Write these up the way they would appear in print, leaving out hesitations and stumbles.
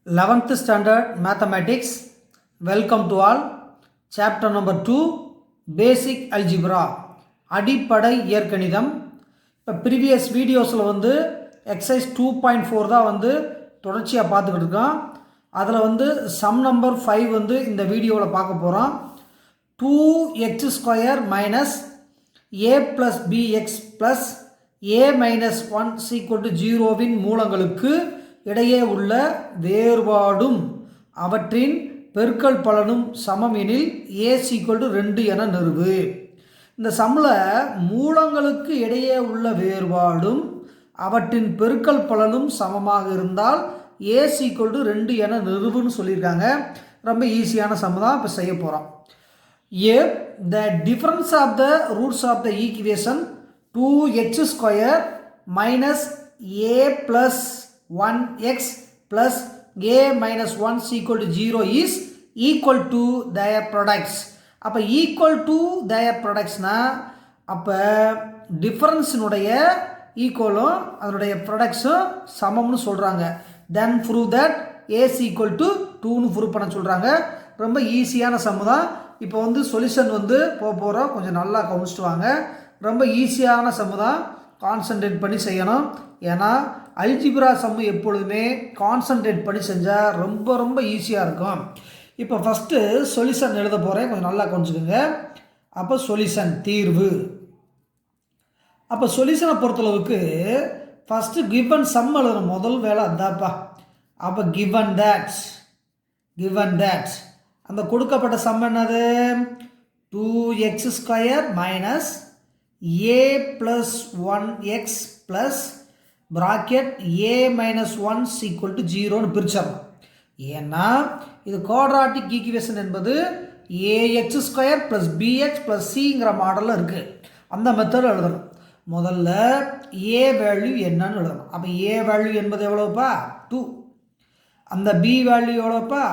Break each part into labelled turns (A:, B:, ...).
A: 11th standard mathematics. Welcome to all. Chapter number 2, basic algebra, அடிப்படை இயற்கணிதம். இப்போ previous வீடியோஸில் எக்ஸசைஸ் 2.4 தான் தொடர்ச்சியாக பார்த்துக்கிட்டு இருக்கோம். அதில் சம் நம்பர் 5 இந்த வீடியோவில் பார்க்க போகிறோம். 2x² minus a + bx + a - 1 = 0வின் மூலங்களுக்கு இடையே உள்ள வேறுபாடும் அவற்றின் பெருக்கல் பலனும் சமம் எனில் a = 2 என நிறுவு. இந்த சம்மில் மூலங்களுக்கு இடையே உள்ள வேறுபாடும் அவற்றின் பெருக்கல் பலனும் சமமாக இருந்தால் a = 2 என நிறுவுன்னு சொல்லியிருக்காங்க. ரொம்ப ஈஸியான சம் தான் இப்போ செய்ய போகிறோம். If the difference of the roots of the equation 2x² minus a plus 1x plus a minus 1 equal to 0 is equal to their products. அப்போ equal to their productsனா அப்போ டிஃபரன்ஸினுடைய ஈக்குவலும் அதனுடைய ப்ராடக்ட்ஸும் சமம்னு சொல்கிறாங்க. Then prove that a equal to 2ன்னு prove பண்ண சொல்கிறாங்க. ரொம்ப ஈஸியான சம்மு தான். இப்போ சொல்யூஷன் போக போகிறோம். கொஞ்சம் நல்லா கவனிச்சுட்டு வாங்க. ரொம்ப ஈஸியான சம்மு தான், கான்சன்ட்ரேட் பண்ணி செய்யணும். ஏன்னா அல்ஜிப்ரா சம்மு எப்பொழுதுமே கான்சன்ட்ரேட் பண்ணி செஞ்சால் ரொம்ப ரொம்ப ஈஸியாக இருக்கும். இப்போ ஃபஸ்ட்டு சொல்யூஷன் எழுத போகிறேன், கொஞ்சம் நல்லா கொஞ்சிக்கோங்க. அப்போ சொல்யூஷன் தீர்வு. அப்போ சொல்யூஷனை பொறுத்தளவுக்கு ஃபஸ்ட்டு கிவன் சம் எழுதணும். முதல் வேலை அதாப்பா. அப்போ கிவன் தேட் அந்த கொடுக்கப்பட்ட சம் என்னது? 2x² minus a + 1x plus bracket a - 1 = 0ன்னு பிரிச்சிடணும். ஏன்னா இது குவாட்ராட்டிக் ஈக்குவேஷன் என்பது ax² + bx + cங்கிற மாடலில் இருக்குது. அந்த மெத்தட் எழுதணும். முதல்ல a வேல்யூ என்னன்னு எழுதணும். அப்போ a வேல்யூ என்பது எவ்வளோப்பா? 2. அந்த b வேல்யூ எவ்வளோப்பா?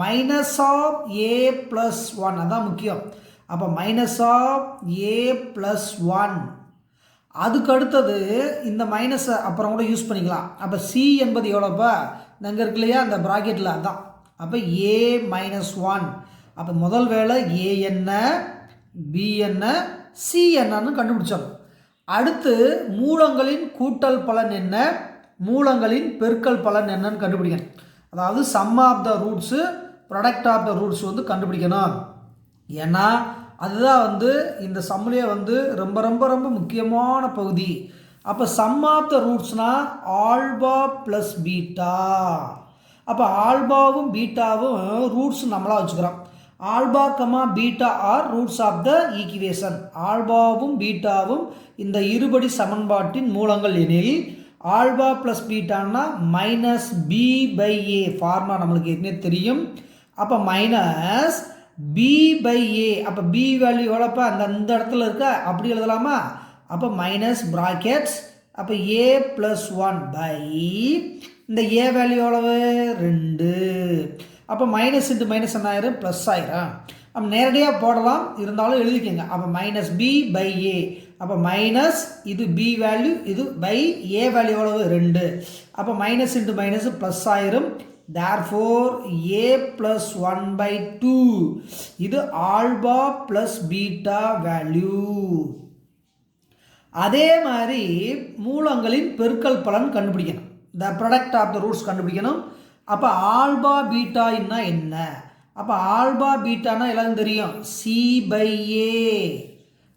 A: Minus of a + 1. அதான் முக்கியம். அப்போ மைனஸ் ஆஃப் a + 1. அதுக்கு அடுத்தது இந்த மைனஸை அப்புறம் கூட யூஸ் பண்ணிக்கலாம். அப்போ c என்பது எவ்வளோப்பா? இங்கே இருக்கு இல்லையா, அந்த ப்ராக்கெட்டில் அதான். அப்போ a - 1. அப்போ முதல் வேலை a என்ன, b என்ன, c என்னன்னு கண்டுபிடிச்சோம். அடுத்து மூலங்களின் கூட்டல் பலன் என்ன, மூலங்களின் பெருக்கல் பலன் என்னன்னு கண்டுபிடிக்கணும். அதாவது sum of the roots, product of the roots கண்டுபிடிக்கணும். ஏன்னா அதுதான் இந்த சம்மிலே ரொம்ப ரொம்ப ரொம்ப முக்கியமான பகுதி. அப்போ சம் ஆஃப் த ரூட்ஸ்னால் ஆல்பா ப்ளஸ் பீட்டா. அப்போ ஆல்பாவும் பீட்டாவும் ரூட்ஸ் நம்மளாக வச்சுக்கிறோம். Alpha comma beta are roots of the equation. ஆல்பாவும் பீட்டாவும் இந்த இருபடி சமன்பாட்டின் மூலங்கள் எனில் ஆல்பா ப்ளஸ் பீட்டான்னா மைனஸ் b/a ஃபார்முலா நம்மளுக்கு ஏற்கனவே தெரியும். அப்போ மைனஸ் b/a. அப்போ b வேல்யூ எவ்வளோப்பா? இந்த இடத்துல இருக்கா, அப்படி எழுதலாமா? அப்போ மைனஸ் ப்ராக்கெட்ஸ். அப்போ a + 1 இந்த a வேல்யூ எவ்வளவு? 2. அப்போ மைனஸ் இன்ட்டு மைனஸ் என்ன ஆயிரும்? ப்ளஸ் ஆயிரும். அப்போ நேரடியாக போடலாம், இருந்தாலும் எழுதிக்கோங்க. அப்போ மைனஸ் b/a. அப்போ மைனஸ் இது b வேல்யூ, இது பை a வேல்யூ எவ்வளவு? 2. அப்போ மைனஸ் இன்ட்டு மைனஸ் ப்ளஸ் ஆயிரும். தேர்ஃபோர் a + 1/2 இது ஆல்பா ப்ளஸ் பீட்டா வேல்யூ. அதே மாதிரி மூலங்களின் பெருக்கல் பலன் கண்டுபிடிக்கணும். The product of the roots கண்டுபிடிக்கணும். அப்போ ஆல்பா பீட்டான்னா என்ன? அப்போ ஆல்பா பீட்டானா எல்லாரும் தெரியும், c/a.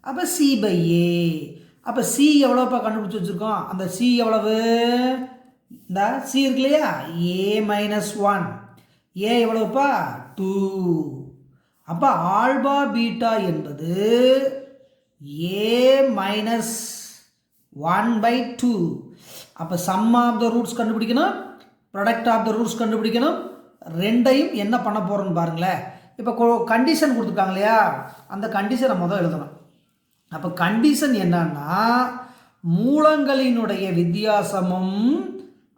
A: அப்போ c/a. அப்போ c எவ்வளோப்பா கண்டுபிடிச்சி வச்சுருக்கோம்? அந்த c எவ்வளவு? இந்த c இருக்கு இல்லையா, a - 1. a எவ்வளோப்பா? 2. அப்போ ஆல்பா பீட்டா என்பது a - 1/2. அப்போ சம் ஆஃப் த ரூட்ஸ் கண்டுபிடிக்கணும், ப்ராடக்ட் ஆஃப் த ரூட்ஸ் கண்டுபிடிக்கணும். ரெண்டையும் என்ன பண்ண போகிறோன்னு பாருங்களேன். இப்போ கண்டிஷன் கொடுத்துருக்காங்க இல்லையா, அந்த கண்டிஷனை முதல் எழுதணும். அப்போ கண்டிஷன் என்னன்னா மூலங்களினுடைய வித்தியாசமும்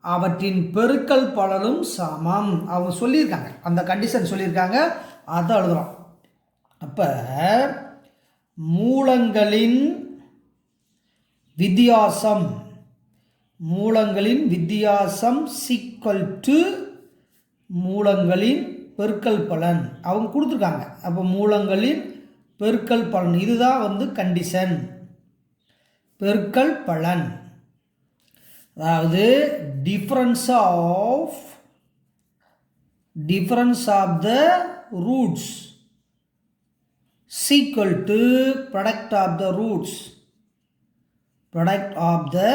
A: அவற்றின் பெருக்கல் பலனும் சமம். அவங்க சொல்லியிருக்காங்க, அந்த கண்டிஷன் சொல்லியிருக்காங்க, அதை எழுதுகிறோம். அப்போ மூலங்களின் வித்தியாசம் ஈக்குவல் டு மூலங்களின் பெருக்கல் பலன் அவங்க கொடுத்துருக்காங்க. அப்போ மூலங்களின் பெருக்கல் பலன் இதுதான் வந்து கண்டிஷன். பெருக்கல் பலன் அதாவது difference of the roots equal to product of the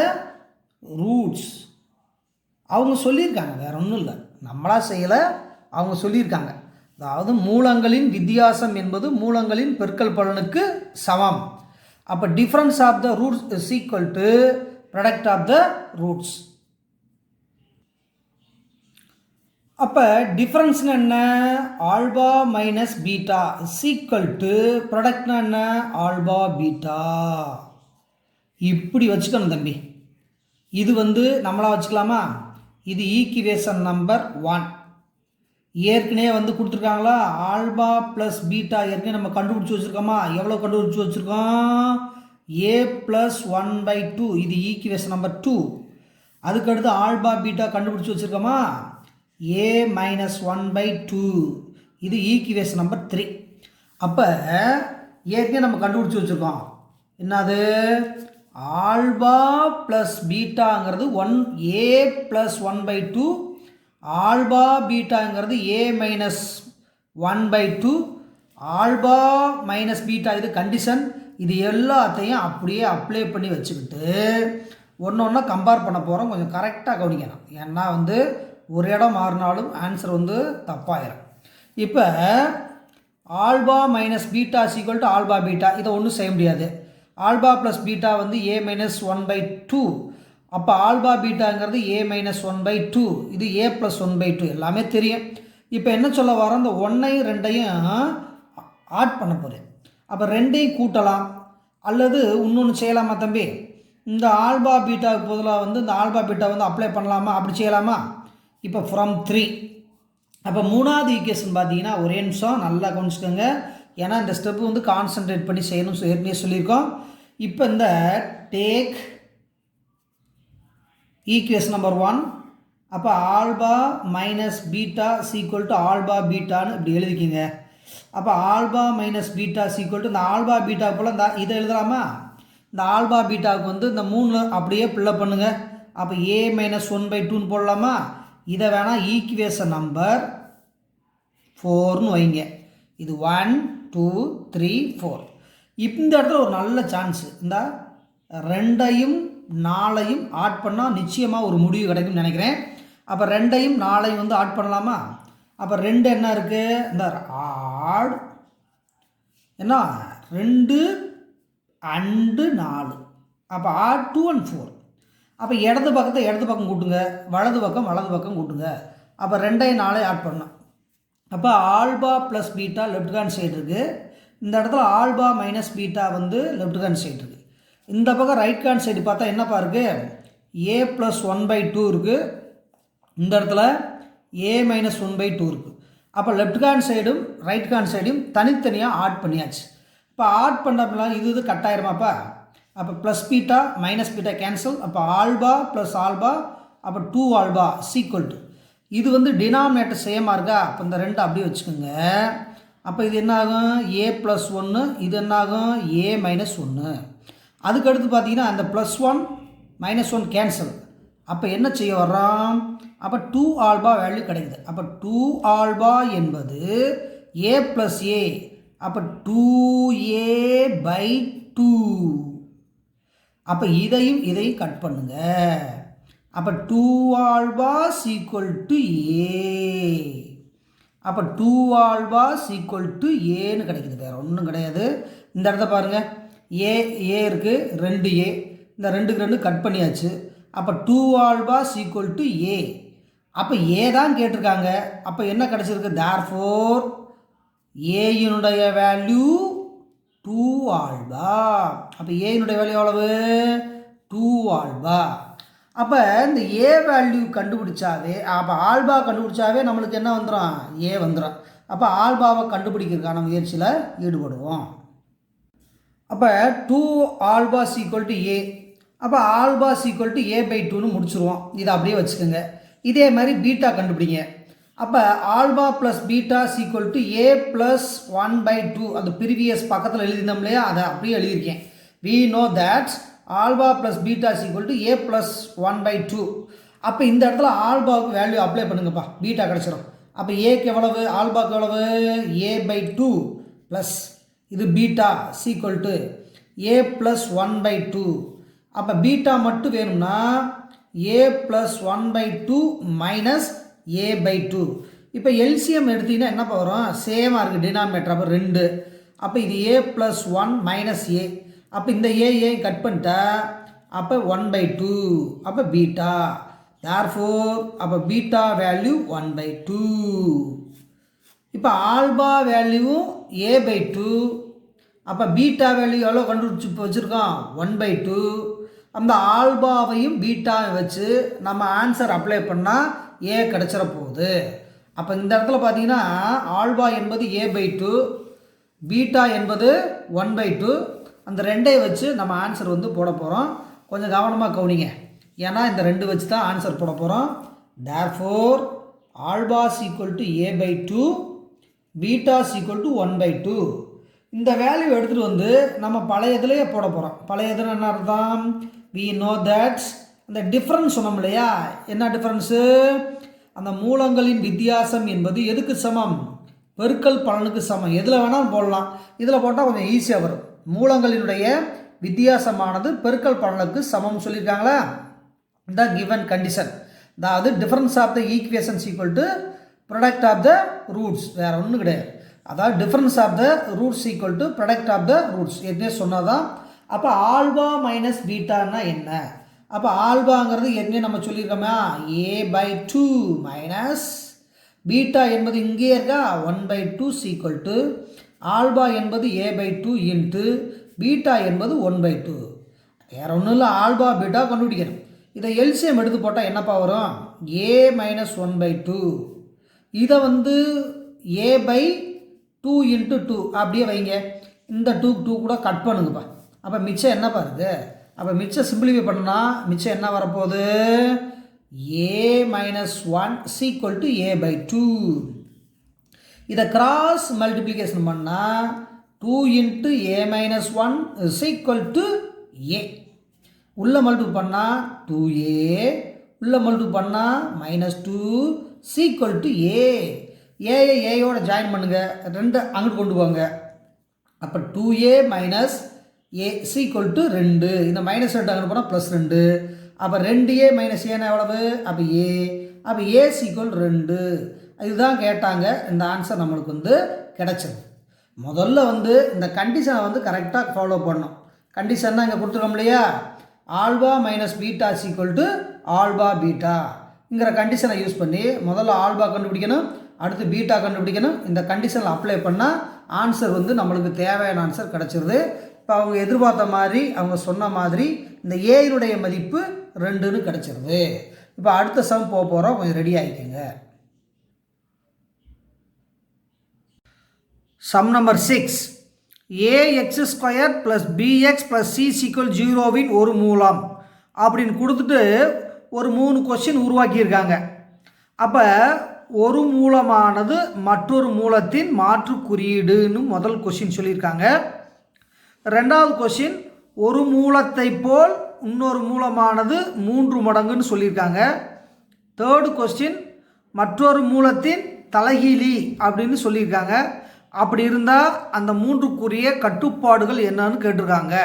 A: roots. அவங்க சொல்லியிருக்காங்க, வேற ஒன்றும் இல்லை, நம்மளா செய்யலை, அவங்க சொல்லியிருக்காங்க. அதாவது மூலங்களின் வித்தியாசம் என்பது மூலங்களின் பெருக்கல் பலனுக்கு சமம். அப்போ difference of the roots is equal to product of the roots. அப்போ டிஃபரன்ஸ்னா என்ன? Alpha minus beta is equal to ப்ராடக்ட்னா என்ன? Alpha beta. இப்படி வச்சுக்கணும் தம்பி. இது வந்து நம்மளா வச்சுக்கலாமா? இது ஈக்குவேஷன் நம்பர் 1. ஏற்கனவே வந்து கொடுத்துருக்காங்களா? ஆல்பா ப்ளஸ் பீட்டா ஏற்கனவே நம்ம கண்டுபிடிச்சி வச்சுருக்கோமா? எவ்வளோ கண்டுபிடிச்சி வச்சுருக்கோம்? a + 1/2. இது ஈக்குவேஷன் நம்பர் 2. அதுக்கடுத்து ஆல்பா பீட்டா கண்டுபிடிச்சி வச்சுருக்கோமா? a - 1/2. இது ஈக்குவேஷன் நம்பர் 3. அப்போ ஏற்கனவே நம்ம கண்டுபிடிச்சி வச்சுருக்கோம் என்னது? ஆல்பா ப்ளஸ் பீட்டாங்கிறது a + 1/2. ஆல்பா பீட்டாங்கிறது a - 1/2. ஆல்பா மைனஸ் பீட்டா இது கண்டிஷன். இது எல்லாத்தையும் அப்படியே அப்ளை பண்ணி வச்சுக்கிட்டு ஒன்று ஒன்றா கம்பேர் பண்ண போகிறோம். கொஞ்சம் கரெக்டாக கவனிக்கணும். ஏன்னா வந்து ஒரு இடம் மாறினாலும் ஆன்சர் வந்து தப்பாயிரும். இப்போ alpha minus beta equal to alpha beta, இதை ஒன்றும் செய்ய முடியாது. ஆல்பா ப்ளஸ் பீட்டா வந்து a - 1/2. அப்போ ஆல்பா பீட்டாங்கிறது a - 1/2. இது a + 1/2 எல்லாமே தெரியும். இப்போ என்ன சொல்ல வரோம்? இந்த 1ஐயும் 2ஐயும் ஆட் பண்ண போகிறேன். அப்போ 2ஐயும் கூட்டலாம் அல்லது இன்னொன்று செய்யலாமா தம்பி? இந்த ஆல்பா பீட்டாவுக்கு பதிலாக வந்து இந்த ஆல்பா பீட்டா வந்து அப்ளை பண்ணலாமா? அப்படி செய்யலாமா? இப்போ ஃப்ரம் 3. அப்போ மூணாவது ஈக்குவேஷன் பார்த்தீங்கன்னா ஒரே நிமிஷம் நல்லா கவனிச்சுக்கோங்க. ஏன்னா இந்த ஸ்டெப்பு வந்து கான்சன்ட்ரேட் பண்ணி செய்யணும் ஏற்கனவே சொல்லியிருக்கோம். இப்போ இந்த டேக் ஈக்குவேஷன் நம்பர் 1. அப்போ alpha minus beta equal to alpha பீட்டான்னு இப்படி எழுதிக்கிங்க. அப்போ alpha minus beta equal to இந்த ஆல்பா பீட்டா போல் இந்த இதை எழுதலாமா? இந்த ஆல்பா பீட்டாவுக்கு வந்து இந்த 3 அப்படியே ஃபில்லப் பண்ணுங்கள். அப்போ a - 1/2ன்னு போடலாமா? இதை வேணால் ஈக்குவேஷன் நம்பர் 4ன்னு வைங்க. இது 1 2 3 4. இந்த இடத்துல ஒரு நல்ல சான்ஸு, இந்த 2ஐயும் 4ஐயும் ஆட் பண்ணால் நிச்சயமாக ஒரு முடிவு கிடைக்கும்னு நினைக்கிறேன். அப்போ 2ஐயும் 4ஐயும் வந்து ஆட் பண்ணலாமா? அப்போ 2 என்ன இருக்குது? இந்த ஆட் என்ன 2 அண்டு 4. அப்போ ஆட் 2 and 4. அப்போ இடது பக்கம் கூட்டுங்க, வலது பக்கம் கூட்டுங்க. அப்போ 2ஐயும் 4ஐயும் ஆட் பண்ணலாம். அப்போ alpha plus beta left hand side இருக்குது. இந்த இடத்துல ஆல்பா மைனஸ் பீட்டா வந்து லெஃப்ட் ஹேண்ட் சைடு இருக்குது. இந்த பக்கம் ரைட் ஹேண்ட் சைடு பார்த்தா என்னப்பா இருக்குது? a + 1/2 இருக்குது. இந்த இடத்துல a - 1/2 இருக்குது. அப்போ லெஃப்ட் ஹேண்ட் சைடும் ரைட் ஹேண்ட் சைடும் தனித்தனியாக ஆட் பண்ணியாச்சு. இப்போ ஆட் பண்ணுறப்பெல்லாம் இது கட் ஆயிருமாப்பா? அப்போ plus beta minus beta cancel. அப்போ ஆல்பா ப்ளஸ் ஆல்பா, அப்போ 2 ஆல்பா ஈக்குவல் டு இது வந்து டினாமினேட்டர் சேமாக இருக்கா? அப்போ இந்த 2 அப்படியே வச்சுக்கோங்க. அப்போ இது என்ன ஆகும்? a + 1. இது என்ன ஆகும்? a - 1. அதுக்கடுத்து பார்த்தீங்கன்னா அந்த +1 -1 கேன்சல். அப்போ என்ன செய்ய வர்றோம்? அப்போ 2 ஆல்பா வேல்யூ கிடைக்குது. அப்போ 2 ஆல்பா என்பது a + a. அப்போ 2a/2. அப்போ இதையும் கட் பண்ணுங்க. அப்போ 2 ஆல்பா ஈக்குவல் டு a. அப்போ 2 ஆல்பா ஈக்குவல் டு ஏன்னு கிடைக்குது. வேறு ஒன்றும் கிடையாது. இந்த இடத்த பாருங்கள், ஏ இருக்குது 2a. இந்த 2க்கு 2 கட் பண்ணியாச்சு. அப்போ 2 ஆல்பா ஈக்குவல் டு a. அப்போ a தான் கேட்டிருக்காங்க. அப்போ என்ன கிடச்சிருக்கு? தேர்ஃபோர் ஏயினுடைய வேல்யூ 2 ஆல்பா. அப்போ ஏயினுடைய வேல்யூ எவ்வளவு? 2 ஆல்பா. அப்போ இந்த ஏ வேல்யூ கண்டுபிடிச்சாவே, அப்போ ஆல்பா கண்டுபிடிச்சாவே நம்மளுக்கு என்ன வந்துடும்? ஏ வந்துடும். அப்போ ஆல்பாவை கண்டுபிடிக்கிறதுக்கான முயற்சியில் ஈடுபடுவோம். அப்போ 2 ஆல்பா ஈக்குவல் டு ஏ. அப்போ ஆல்பா ஈக்குவல் டு a/2ன்னு முடிச்சுருவோம். இதை அப்படியே வச்சுக்கோங்க. இதே மாதிரி பீட்டா கண்டுபிடிங்க. அப்போ alpha plus beta equal to A plus 1/2 அந்த ப்ரீவியஸ் பக்கத்தில் எழுதினோம் இல்லையா, அதை அப்படியே எழுதியிருக்கேன். we know that alpha plus beta equal to A plus 1/2. அப்போ இந்த இடத்துல ஆல்பாவுக்கு வேல்யூ அப்ளை பண்ணுங்கப்பா, பீட்டா கிடச்சிடும். அப்போ ஏக்கு எவ்வளவு, ஆல்பாவுக்கு எவ்வளவு, a/2 ப்ளஸ் இது beta equal to A plus 1/2. அப்போ பீட்டா மட்டும் வேணும்னா a ப்ளஸ் 1/2 மைனஸ் a/2. இப்போ எல்சிஎம் எடுத்தீங்கன்னா என்ன வரும், சேமாக இருக்குது டினாமினேட்டர், அப்போ 2. அப்போ இது a ப்ளஸ் 1 மைனஸ் a. அப்போ இந்த ஏ கட் பண்ணிட்டா அப்போ 1/2. அப்போ பீட்டா, தேர்ஃபோர் அப்போ பீட்டா வேல்யூ 1/2. இப்போ ஆல்பா வேல்யூவும் a/2. அப்போ பீட்டா வேல்யூ எவ்வளோ கண்டுபிடிச்சி வச்சுருக்கோம், 1/2. அந்த ஆல்பாவையும் பீட்டாவை வச்சு நம்ம ஆன்சர் அப்ளை பண்ணால் ஏ கிடச்சிட போகுது. அப்போ இந்த இடத்துல பார்த்தீங்கன்னா ஆல்பா என்பது a/2, பீட்டா என்பது 1/2. அந்த ரெண்டை வச்சு நம்ம ஆன்சர் வந்து போட போகிறோம். கொஞ்சம் கவனமாக கவனிங்க, ஏன்னா இந்த ரெண்டு வச்சு தான் ஆன்சர் போட போகிறோம். Therefore alpha equal to a/2, beta equal to 1/2. இந்த வேல்யூ எடுத்துகிட்டு வந்து நம்ம பழையதுலேயே போட போகிறோம். பழையதுன்னு என்ன அர்த்தம், we know that அந்த டிஃப்ரென்ஸ் சொன்னோம் இல்லையா, என்ன டிஃப்ரென்ஸு, அந்த மூலங்களின் வித்தியாசம் என்பது எதுக்கு சமம், பெருக்கல் பலனுக்கு சமம். எதில் வேணாலும் போடலாம், இதில் போட்டால் கொஞ்சம் ஈஸியாக வரும். மூலங்களினுடைய வித்தியாசமானது பெருக்கல் பலனுக்கு சமம் சொல்லியிருக்காங்களா, இந்த கிவன் கண்டிஷன். அதாவது difference of the equations equal to product of the roots, வேறு ஒன்றும் கிடையாது. அதாவது difference of the roots equal to product of the roots ஏற்கனவே சொன்னதான். அப்போ ஆல்பா மைனஸ் பீட்டான்னா என்ன, அப்போ ஆல்பாங்கிறது ஏற்கனவே நம்ம சொல்லியிருக்கோமா, a/2 மைனஸ் பீட்டா என்பது இங்கே இருக்கா 1/2 ஈக்குவல் டு ஆல்பா என்பது a/2 இன்ட்டு பீட்டா என்பது 1/2. வேறு ஒன்றும் இல்லை, ஆல்பா பீட்டா கண்டுபிடிக்கணும். இதை எல்சிஎம் எடுத்து போட்டால் என்னப்பா வரும், a மைனஸ் 1/2. இதை வந்து a/2 இன்ட்டு 2 அப்படியே வைங்க. இந்த 2 கூட கட் பண்ணுங்கப்பா. அப்போ மிச்சம் என்னப்பா இருக்குது, அப்போ மிச்சம் சிம்பிளிஃபை பண்ணால் மிச்சம் என்ன வரப்போகுது, a minus 1 equal to a/2. இதை கிராஸ் மல்டிப்ளிகேஷன் பண்ணால் 2 into a minus 1 equal to a. உள்ள மல்டிபிள் பண்ணால் 2a, உள்ள மல்டிபிள் பண்ணால் -2 ஈக்குவல் டு a. ஏயோட ஜாயின் பண்ணுங்கள், 2 அங்கிட்டு கொண்டு போங்க. அப்போ 2a minus a equal to 2. இந்த -2 அங்கிட்டு போனால் +2. அப்போ 2a மைனஸ் ஏன்னா எவ்வளவு, அப்போ a. அப்போ a ஈக்குவல் 2. இதுதான் கேட்டாங்க. இந்த ஆன்சர் நம்மளுக்கு வந்து கிடைச்சது. முதல்ல வந்து இந்த கண்டிஷனை வந்து கரெக்டாக ஃபாலோ பண்ணணும். கண்டிஷன்னா இங்கே கொடுத்துருக்கோம் இல்லையா, alpha minus beta equal to alpha பீட்டாங்கிற கண்டிஷனை யூஸ் பண்ணி முதல்ல ஆல்பா கண்டுபிடிக்கணும், அடுத்து பீட்டா கண்டுபிடிக்கணும். இந்த கண்டிஷனில் அப்ளை பண்ணால் ஆன்சர் வந்து நம்மளுக்கு தேவையான ஆன்சர் கிடச்சிருது. இப்போ அவங்க எதிர்பார்த்த மாதிரி, அவங்க சொன்ன மாதிரி இந்த ஏயினுடைய மதிப்பு 2ன்னு கிடச்சிருது. இப்போ அடுத்த சம் போக போகிறோம், கொஞ்சம் ரெடி ஆகிக்கோங்க. Sum number 6, ax² + bx + c = 0வின் ஒரு மூலம் அப்படின்னு கொடுத்துட்டு ஒரு 3 கொஸ்டின் உருவாக்கியிருக்காங்க. அப்போ ஒரு மூலமானது மற்றொரு மூலத்தின் மாற்று குறியீடுன்னு முதல் கொஸ்டின் சொல்லியிருக்காங்க. ரெண்டாவது கொஸ்டின் ஒரு மூலத்தை போல் இன்னொரு மூலமானது 3 மடங்குன்னு சொல்லியிருக்காங்க. தேர்டு கொஸ்டின் மற்றொரு மூலத்தின் தலைகீழி அப்படின்னு சொல்லியிருக்காங்க. அப்படி இருந்தால் அந்த 3க்குரிய கட்டுப்பாடுகள் என்னன்னு கேட்டிருக்காங்க.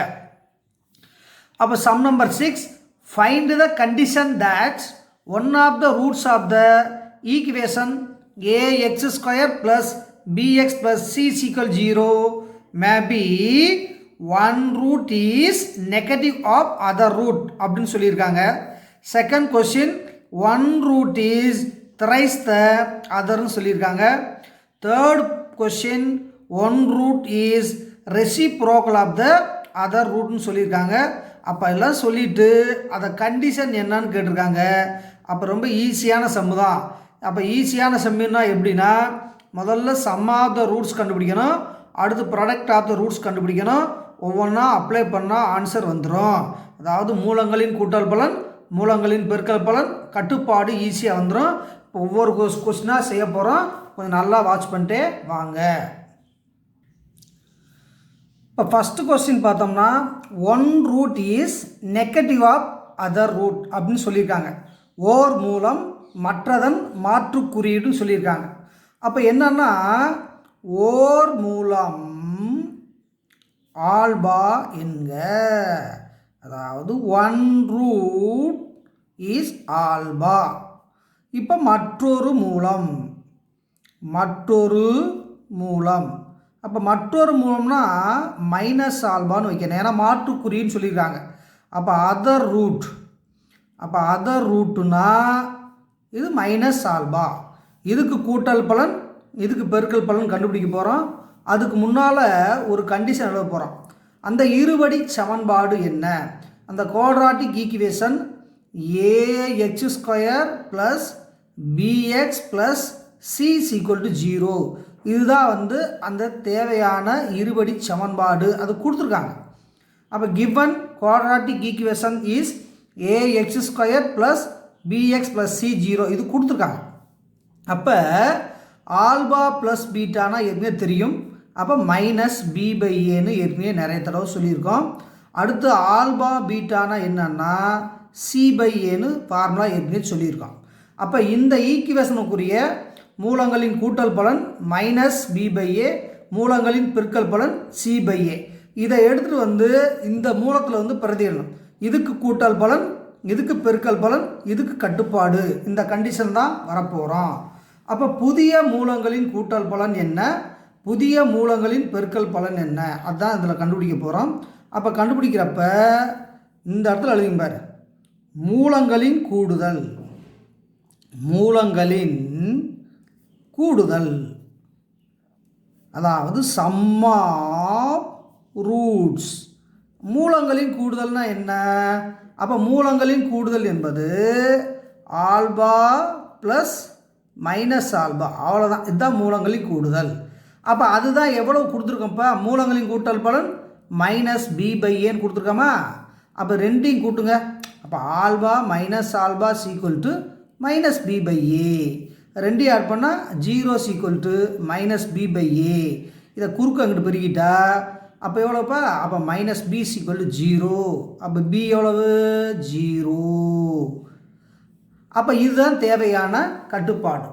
A: அப்போ sum number 6, find the condition that one of the roots of the equation ax² + bx + c = 0 may be one root is negative of other root அப்படின்னு சொல்லியிருக்காங்க. Second question one root is thrice the otherன்னு சொல்லியிருக்காங்க. Third question one root is reciprocal of the other ரூட்னு சொல்லியிருக்காங்க. அப்போ எல்லாம் சொல்லிவிட்டு அதை கண்டிஷன் என்னன்னு கேட்டிருக்காங்க. அப்போ ரொம்ப ஈஸியான சம்மு தான். அப்போ ஈஸியான சம்முன்னா எப்படின்னா, முதல்ல சம் ஆஃப் த ரூட்ஸ் கண்டுபிடிக்கணும், அடுத்து ப்ராடக்ட் ஆஃப் த ரூட்ஸ் கண்டுபிடிக்கணும். ஒவ்வொன்றா அப்ளை பண்ணால் ஆன்சர் வந்துடும். அதாவது மூலங்களின் கூட்டல் பலன், மூலங்களின் பெருக்கல் பலன், கட்டுப்பாடு ஈஸியாக வந்துடும். ஒவ்வொரு கொஸ்டினாக செய்ய போகிறோம். கொஞ்சம் நல்லா வாட்ச் பண்ணிட்டே வாங்க. இப்போ ஃபஸ்ட்டு கொஸ்டின் பார்த்தோம்னா, one root is negative of other root அப்படின்னு சொல்லியிருக்காங்க. ஓர் மூலம் மற்றதன் மாற்று குறியீடுன்னு சொல்லியிருக்காங்க. அப்போ என்னன்னா, ஓர் மூலம் ஆல்பா என்க, அதாவது ஒன் ரூட் இஸ் ஆல்பா. இப்போ மற்றொரு மூலம் அப்போ மற்றொரு மூலம்னா மைனஸ் ஆல்பான்னு வைக்கணும், ஏன்னா மாற்றுக்குறின்னு சொல்லியிருக்காங்க. அப்போ அதர் ரூட்டுனா இது மைனஸ் ஆல்பா. இதுக்கு கூட்டல் பலன், இதுக்கு பெருக்கல் பலன் கண்டுபிடிக்க போகிறோம். அதுக்கு முன்னால் ஒரு கண்டிஷன் எழுத போகிறோம். அந்த இருபடி சமன்பாடு என்ன? அந்த quadratic equation ax² + bx + c = 0. இதுதான் அந்த தேவையான இருபடி சமன்பாடு. அது கொடுத்துருக்காங்க. அப்போ given quadratic equation is ax² + bx + c 0. இது கொடுத்துருக்காங்க. அப்போ ஆல்பா ப்ளஸ் பீட்டானா ஏற்கனவே தெரியும். அப்போ -b/aன்னு ஏற்கனவே நிறைய தடவை சொல்லியிருக்கோம். அடுத்து ஆல்பா பீட்டானா என்னன்னா c/aன்னு ஃபார்முலா ஏற்கனவே சொல்லியிருக்கோம். அப்போ இந்த ஈக்குவேஷனுக்குரிய மூலங்களின் கூட்டல் பலன் -b/a, மூலங்களின் பெருக்கல் பலன் c/a. இதை எடுத்துகிட்டு இந்த மூலத்தில் பிரதியிடணும். இதுக்கு கூட்டல் பலன், இதுக்கு பெருக்கல் பலன், இதுக்கு கட்டுப்பாடு. இந்த கண்டிஷன் தான் வரப்போகிறோம். அப்போ புதிய மூலங்களின் கூட்டல் பலன் என்ன, புதிய மூலங்களின் பெருக்கல் பலன் என்ன, அதுதான் இதில் கண்டுபிடிக்க போகிறோம். அப்போ கண்டுபிடிக்கிறப்ப இந்த இடத்துல எழுதிங்க பாரு, மூலங்களின் கூடுதல், அதாவது சம் ஆஃப் ரூட்ஸ். மூலங்களின் கூடுதல்னா என்ன? அப்போ மூலங்களின் கூடுதல் என்பது ஆல்பா ப்ளஸ் மைனஸ் ஆல்பா, அவ்வளோதான். இதுதான் மூலங்களின் கூடுதல். அப்போ அதுதான் எவ்வளவு கொடுத்துருக்கோம்ப்பா? மூலங்களின் கூட்டல் பலன் -b/aன்னு கொடுத்துருக்கோமா? அப்போ ரெண்டையும் கூட்டுங்க. அப்போ ஆல்பா மைனஸ் ஆல்பா = -b/a. ரெண்டையும் ஆட் பண்ணால் 0 = -b/a. இதை குறுக்கு அங்கிட்டு பெருக்கிட்டா அப்போ எவ்வளோப்பா? அப்போ -b = 0. அப்போ b எவ்வளவு? 0. அப்போ இதுதான் தேவையான கட்டுப்பாடு.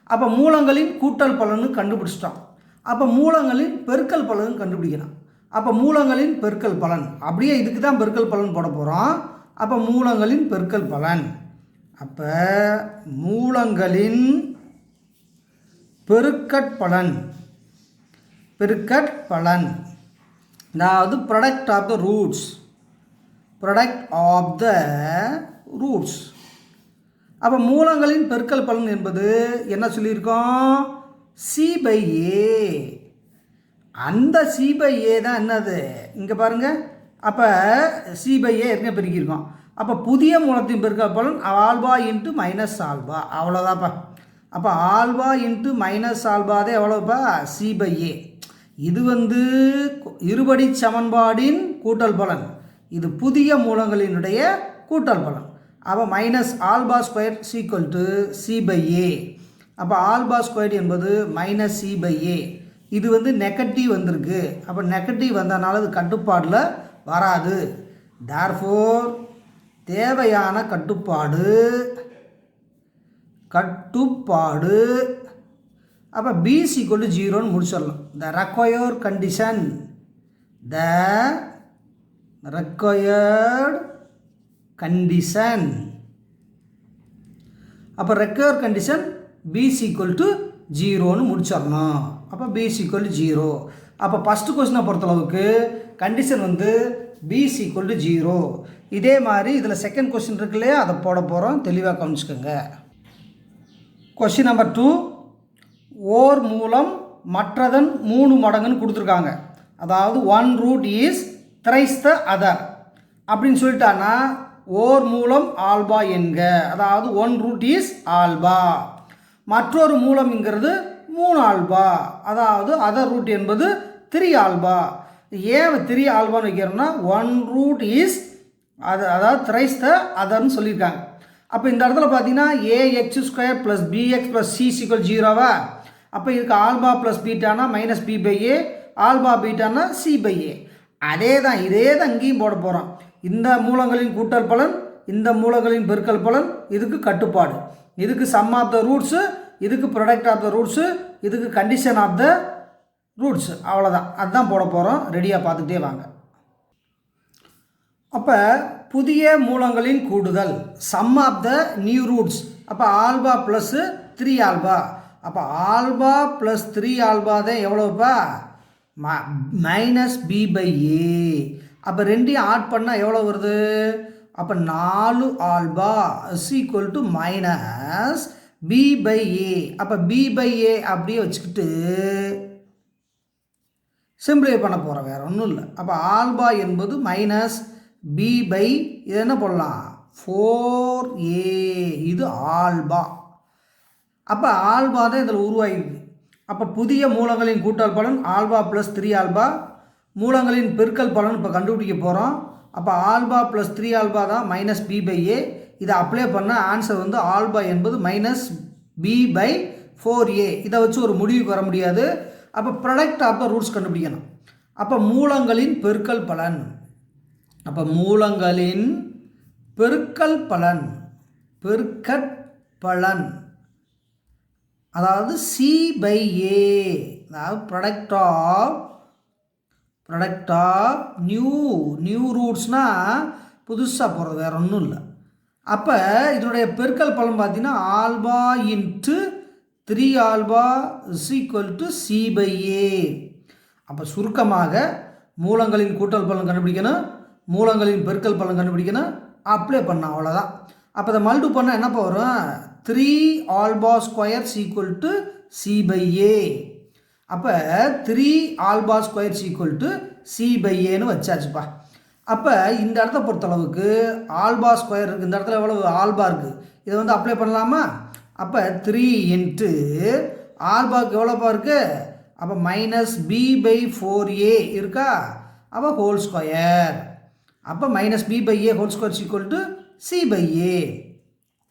A: அப்போ மூலங்களின் கூட்டல் பலனு கண்டுபிடிச்சிட்டோம். அப்போ மூலங்களின் பெருக்கல் பலனும் கண்டுபிடிக்கணும். அப்போ மூலங்களின் பெருக்கல் பலன் அப்படியே இதுக்கு தான் பெருக்கல் பலன் போட போகிறோம். அப்போ மூலங்களின் பெருக்கல் பலன், அப்போ மூலங்களின் பெருக்கற்பலன், அதாவது ப்ராடக்ட் ஆஃப் த ரூட்ஸ். அப்போ மூலங்களின் பெருக்கல் பலன் என்பது என்ன சொல்லியிருக்கோம்? c/a. அந்த c/a தான் என்னது இங்கே பாருங்கள். அப்போ c/a ஏற்கனவே பெருக்கியிருக்கோம். அப்போ புதிய மூலத்தின் பெருக்கல் பலன் ஆல்பா × மைனஸ் ஆல்பா, அவ்வளோதாப்பா. அப்போ ஆல்பா × மைனஸ் ஆல்பா தான் எவ்வளோப்பா? c/a. இது இருபடி சமன்பாடின் கூட்டல் பலன், இது புதிய மூலங்களினுடைய கூட்டல் பலன். அப்போ -α² = c/a. அப்போ α² என்பது -c/a. இது நெகட்டிவ் வந்திருக்கு. அப்போ நெகட்டிவ் வந்தனால அது கட்டுப்பாடில் வராது. தேர்ஃபோர் தேவையான கட்டுப்பாடு அப்போ b = 0ன்னு முடிச்சிடலாம். த ரெக்வயர்ட் கண்டிஷன். அப்போ ரெக்வயர்ட் கண்டிஷன் b = 0ன்னு முடிச்சிடணும். அப்போ b = 0. அப்போ ஃபஸ்ட்டு கொஸ்டினை பொறுத்தளவுக்கு கண்டிஷன் b = 0. இதே மாதிரி இதில் செகண்ட் கொஸ்டின் இருக்கு இல்லையா, அதை போட போகிறோம். தெளிவாக கவனிச்சுக்கோங்க. கொஸ்டின் நம்பர் 2, ஓர் மூலம் மற்றதன் 3 மடங்குன்னு கொடுத்துருக்காங்க. அதாவது one root is thrice the other அப்படின்னு சொல்லிட்டான்னா ஓர் மூலம் ஆல்பா என்க, அதாவது ஒன் ரூட் இஸ் ஆல்பா. மற்றொரு மூலம்ங்கிறது 3 ஆல்பா, அதாவது அதர் ரூட் என்பது 3 ஆல்பா. ஏன் 3 ஆல்பான்னு வைக்கிறோம்னா ஒன் ரூட் இஸ் அது, அதாவது த்ரைஸ் த அதர்னு சொல்லியிருக்காங்க. அப்போ இந்த இடத்துல பார்த்தீங்கன்னா ax² + bx + c = 0வா? அப்போ இதுக்கு ஆல்பா ப்ளஸ் பீட்டானா -b/a, ஆல்பா பீட்டானா c/a. அதே தான் இங்கேயும் போட போகிறோம். இந்த மூலங்களின் கூட்டல் பலன், இந்த மூலங்களின் பெருக்கல் பலன், இதுக்கு கட்டுப்பாடு, இதுக்கு சம் ஆஃப் த ரூட்ஸு, இதுக்கு ப்ராடக்ட் ஆஃப் த ரூட்ஸு, இதுக்கு கண்டிஷன் ஆஃப் த ரூட்ஸு. அவ்வளோதான், அதுதான் போட போகிறோம். ரெடியாக பார்த்துக்கிட்டே வாங்க. அப்போ புதிய மூலங்களின் கூடுதல், sum of the new roots. அப்போ ஆல்பா ப்ளஸ் 3 ஆல்பா. அப்போ ஆல்பா ப்ளஸ் 3 ஆல்பா தான் எவ்வளோப்பா? -b/a. அப்போ ரெண்டையும் ஆட் பண்ணால் எவ்வளோ வருது? அப்போ 4 ஆல்பா = -b/a. அப்போ b/a அப்படியே வச்சுக்கிட்டு சிம்பிளிஃபை பண்ண போகிறோம், வேறு ஒன்றும் இல்லை. அப்போ ஆல்பா என்பது -b/, இது என்ன பண்ணலாம்? 4a. இது ஆல்பா. அப்போ ஆல்பா தான் இதில் உருவாகிருக்கு. அப்போ புதிய மூலங்களின் கூட்டல் பலன் ஆல்பா ப்ளஸ் 3 ஆல்பா, மூலங்களின் பெருக்கல் பலன் இப்போ கண்டுபிடிக்க போகிறோம். அப்போ ஆல்பா ப்ளஸ் 3 ஆல்பா தான் -b/a. இதை அப்ளை பண்ணால் ஆன்சர் வந்து ஆல்பா என்பது -b/4a. இதை வச்சு ஒரு முடிவுக்கு வர முடியாது. அப்போ ப்ராடக்ட் ஆஃப் த ரூட்ஸ் கண்டுபிடிக்கணும். அப்போ மூலங்களின் பெருக்கல் பலன், அப்போ மூலங்களின் பெருக்கல் பலன், பெருக்கற்பலன், அதாவது c/a, அதாவது ப்ராடக்ட் ஆஃப் நியூ ரூட்ஸ்னால் புதுசாக போகிறது, வேறு ஒன்றும் இல்லை. அப்போ இதனுடைய பெருக்கல் பலன் பார்த்தீங்கன்னா ஆல்பா × 3 ஆல்பா = c/a. அப்போ சுருக்கமாக மூலங்களின் கூட்டல் பலன் கண்டுபிடிக்கணும், மூலங்களின் பெருக்கல் பலன் கண்டுபிடிக்கணும், அப்ளை பண்ணணும், அவ்வளோதான். அப்போ இதை மல்டிபிள் பண்ணால் என்னப்பா வரும்? 3 ஆல்பா ஸ்கொயர் = c/a. அப்போ 3 ஆல்பா ஸ்கொயர் = c/aன்னு வச்சாச்சுப்பா. அப்போ இந்த இடத்த பொறுத்தளவுக்கு ஆல்பா ஸ்கொயர் இருக்குது, இந்த இடத்துல எவ்வளோ ஆல்பா இருக்குது, இதை வந்து அப்ளை பண்ணலாமா? அப்போ 3 × ஆல்பாவுக்கு எவ்வளோப்பா இருக்குது? அப்போ -b/4a இருக்கா? அப்போ ஹோல் ஸ்கொயர். அப்போ -b/a ஹோல் ஸ்கொயர் = c/a.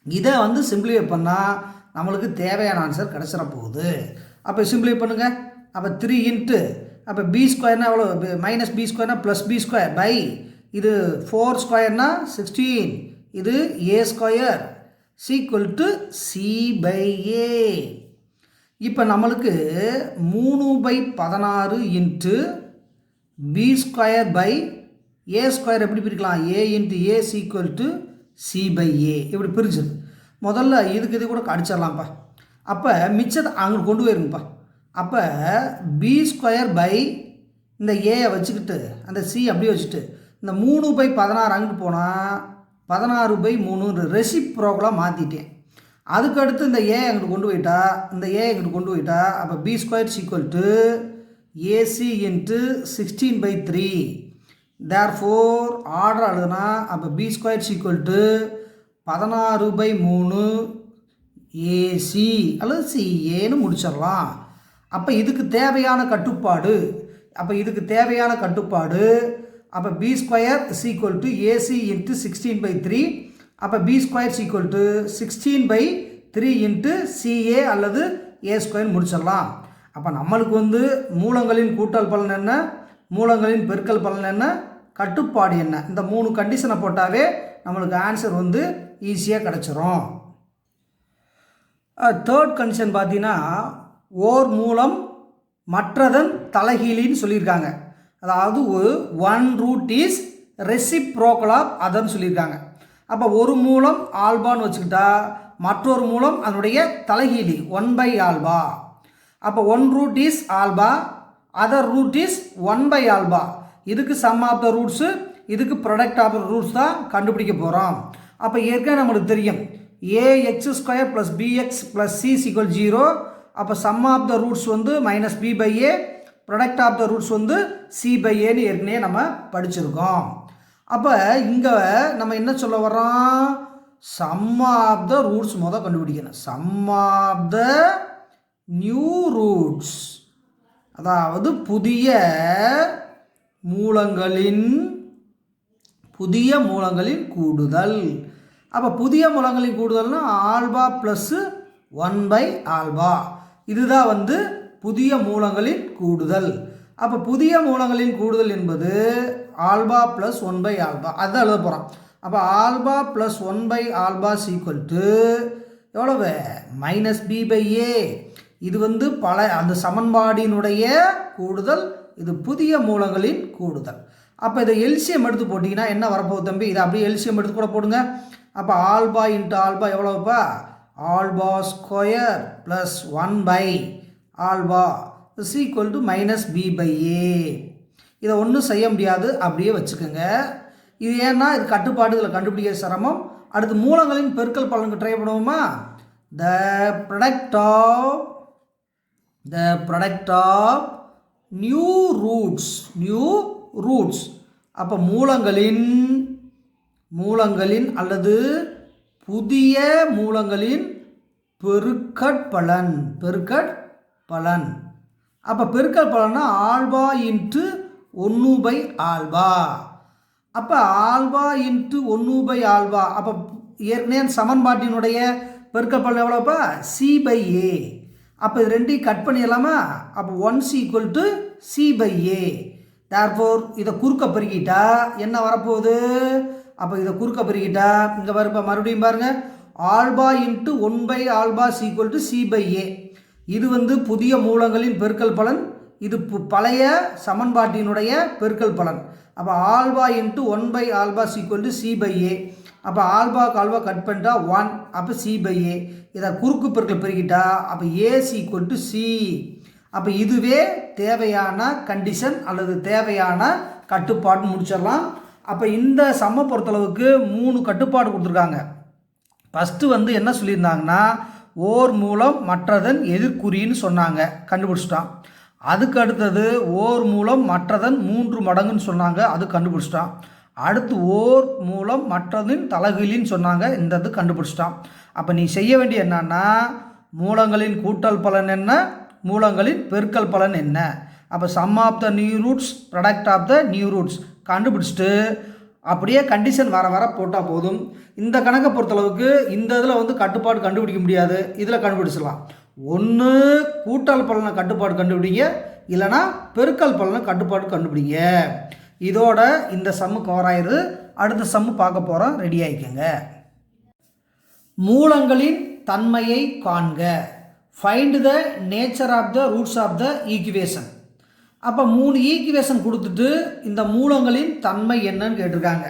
A: இதை வந்து சிம்பிளிஃபை பண்ணால் நம்மளுக்கு தேவையான ஆன்சர் கிடச்சிட போகுது. அப்போ சிம்பிளிஃபை பண்ணுங்கள். அப்போ 3 × அப்போ b ஸ்கொயர்னா எவ்வளோ? -b ஸ்கொயர்னா +b² பை இது 4 ஸ்கொயர்னா 16, இது a ஸ்கொயர் = c/a. இப்போ நம்மளுக்கு 3/16 × b² பை a ஸ்கொயர் எப்படி பிரிக்கலாம்? a × a = c/a. இப்படி பிரிச்சுது. முதல்ல இதுக்கு இது கூட அடிச்சிடலாம்ப்பா. அப்போ மிச்சத்தை அங்கே கொண்டு போயிருங்கப்பா. அப்போ b² பை இந்த ஏயை வச்சுக்கிட்டு அந்த c அப்படியே வச்சுட்டு இந்த 3/16 அங்கிட்டு போனால் 16/3 ரெசிப்ரோக்கலாக மாற்றிட்டேன். அதுக்கடுத்து இந்த ஏ அங்கிட்டு கொண்டு போயிட்டா, இந்த ஏ அங்கிட்டு கொண்டு போயிட்டா, அப்போ b² = ac × 16/3. தேர்ஃபோர் ஆர்டர் எழுதுனா அப்போ b² = 16/3 ac அல்லது ca முடிச்சிடலாம். அப்போ இதுக்கு தேவையான கட்டுப்பாடு, அப்போ b² = ac × 16/3. அப்போ b² = 16/3 × ca அல்லது a² முடிச்சிடலாம். அப்போ நம்மளுக்கு வந்து மூலங்களின் கூட்டல் பலன் என்ன, மூலங்களின் பெருக்கல் பலன் என்ன, கட்டுப்பாடு என்ன, இந்த 3 கண்டிஷனை போட்டாவே நம்மளுக்கு ஆன்சர் வந்து ஈஸியாக கிடச்சிரும். தேர்ட் கண்டிஷன் பார்த்தீங்கன்னா ஓர் மூலம் மற்றதன் தலைகீழின்னு சொல்லியிருக்காங்க. அதாவது one root is reciprocal of அதர்ன்னு சொல்லியிருக்காங்க. அப்போ ஒரு மூலம் ஆல்பான்னு வச்சுக்கிட்டா மற்றொரு மூலம் அதனுடைய தலைகீழி 1/ஆல்பா. அப்போ 1 root is alpha, other root is 1/ஆல்பா. இதுக்கு சம் ஆஃப் த ரூட்ஸு, இதுக்கு ப்ராடக்ட் ஆஃப் த ரூட்ஸ் தான் கண்டுபிடிக்க போகிறோம். அப்போ ஏற்கனவே நம்மளுக்கு தெரியும் ax² + bx + c = 0. அப்போ சம் ஆஃப் த ரூட்ஸ் வந்து -b/a, product of the roots வந்து c/aன்னு ஏற்கனவே நம்ம படிச்சிருக்கோம். அப்போ இங்கே நம்ம என்ன சொல்ல வரோம்? சம் ஆஃப் த ரூட்ஸ் முதல் கண்டுபிடிக்கணும். Sum of the new roots, அதாவது புதிய மூலங்களின் கூடுதல். அப்போ புதிய மூலங்களின் கூடுதல்னா ஆல்பா ப்ளஸ் 1 ஆல்பா. இதுதான் வந்து புதிய மூலங்களின் கூடுதல். அப்போ புதிய மூலங்களின் கூடுதல் என்பது ஆல்பா ப்ளஸ் 1 ஆல்பா, அதுதான் எழுத போகிறோம். அப்போ alpha plus 1 alpha is equal to எவ்வளவு -b/a. இது வந்து அந்த சமன்பாடினுடைய கூடுதல், இது புதிய மூலங்களின் கூடுதல். அப்போ இதை எல்சிஎம் எடுத்து போட்டிங்கன்னா என்ன வரப்போகுது தம்பி? இதை அப்படியே எல்சிஎம் எடுத்து கூட போடுங்க. அப்போ ஆல்பா இன்ட்டு ஆல்பா எவ்வளோப்பா? Alpha square plus 1 alpha is equal to -b/a. இதை ஒன்றும் செய்ய முடியாது, அப்படியே வச்சுக்கோங்க. இது ஏன்னா இது கட்டுப்பாடு, இதில் கண்டுபிடிக்க சிரமம். அடுத்து மூலங்களின் பெருக்கல் பலனுக்கு ட்ரை பண்ணுவோமா? The product of new roots. அப்போ மூலங்களின் அல்லது புதிய மூலங்களின் பெருக்கற்பலன். அப்போ பெருக்கல் பலன்னா ஆல்பா இன்ட்டு 1 ஆல்பா. அப்போ ஆல்பா இன்ட்டு 1 ஆல்பா. அப்போ ஏற்கனவே சமன்பாட்டினுடைய பெருக்கல் பலன் எவ்வளோப்பா? c/a. அப்போ இது ரெண்டையும் கட் பண்ணிடலாமா? அப்போ 1 ஈக்குவல் டு c/a. தேர்ஃபோர் இதை குறுக்க பெருக்கிட்டா என்ன வரப்போகுது? அப்போ இதை குறுக்க பெருக்கிட்டா இங்கே வரப்போ மறுபடியும் பாருங்கள், alpha into 1 alpha equal to c/a. இது வந்து புதிய மூலங்களின் பெருக்கல் பலன், இது பழைய சமன்பாட்டினுடைய பெருக்கல் பலன். அப்போ alpha into 1 alpha equal to c/a. அப்போ ஆல்பாக்கு ஆல்பா கட் பண்ணிட்டா 1, அப்போ c/a. இதை குறுக்கு பெருக்கல் பெருக்கிட்டா அப்போ a ஈக்குவல் டு c. அப்போ இதுவே தேவையான கண்டிஷன் அல்லது தேவையான கட்டுப்பாடு முடிச்சிடலாம். அப்போ இந்த சம்மை பொறுத்தளவுக்கு 3 கட்டுப்பாடு கொடுத்துருக்காங்க. ஃபஸ்ட்டு வந்து என்ன சொல்லியிருந்தாங்கன்னா, ஓர் மூலம் மற்றதன் எதிர்குறின்னு சொன்னாங்க, கண்டுபிடிச்சிட்டான். அதுக்கு அடுத்தது ஓர் மூலம் மற்றதன் 3 மடங்குன்னு சொன்னாங்க, அது கண்டுபிடிச்சிட்டான். அடுத்து ஓர் மூலம் மற்றதின் தலைகீழின்னு சொன்னாங்க, இந்த இது கண்டுபிடிச்சிட்டான். அப்போ நீ செய்ய வேண்டிய என்னன்னா, மூலங்களின் கூட்டல் பலன் என்ன, மூலங்களின் பெருக்கல் பலன் என்ன, அப்போ sum of the new roots product of the new roots கண்டுபிடிச்சிட்டு அப்படியே கண்டிஷன் வர போட்டால் போதும். இந்த கணக்கை பொறுத்தளவுக்கு இந்த இதில் வந்து கட்டுப்பாடு கண்டுபிடிக்க முடியாது, இதில் கண்டுபிடிச்சிடலாம். ஒன்று கூட்டல் பலனை கட்டுப்பாடு கண்டுபிடிங்க, இல்லைனா பெருக்கல் பலனை கட்டுப்பாடு கண்டுபிடிங்க. இதோட இந்த சம்மு கவர் ஆயிடுது. அடுத்த சம்மு பார்க்க போகிறோம், ரெடி ஆகிக்கங்க. மூலங்களின் தன்மையை காண்க. Find the nature of the roots of the equation. அப்போ 3 ஈக்குவேஷன் கொடுத்துட்டு இந்த மூலங்களின் தன்மை என்னன்னு கேட்டிருக்காங்க.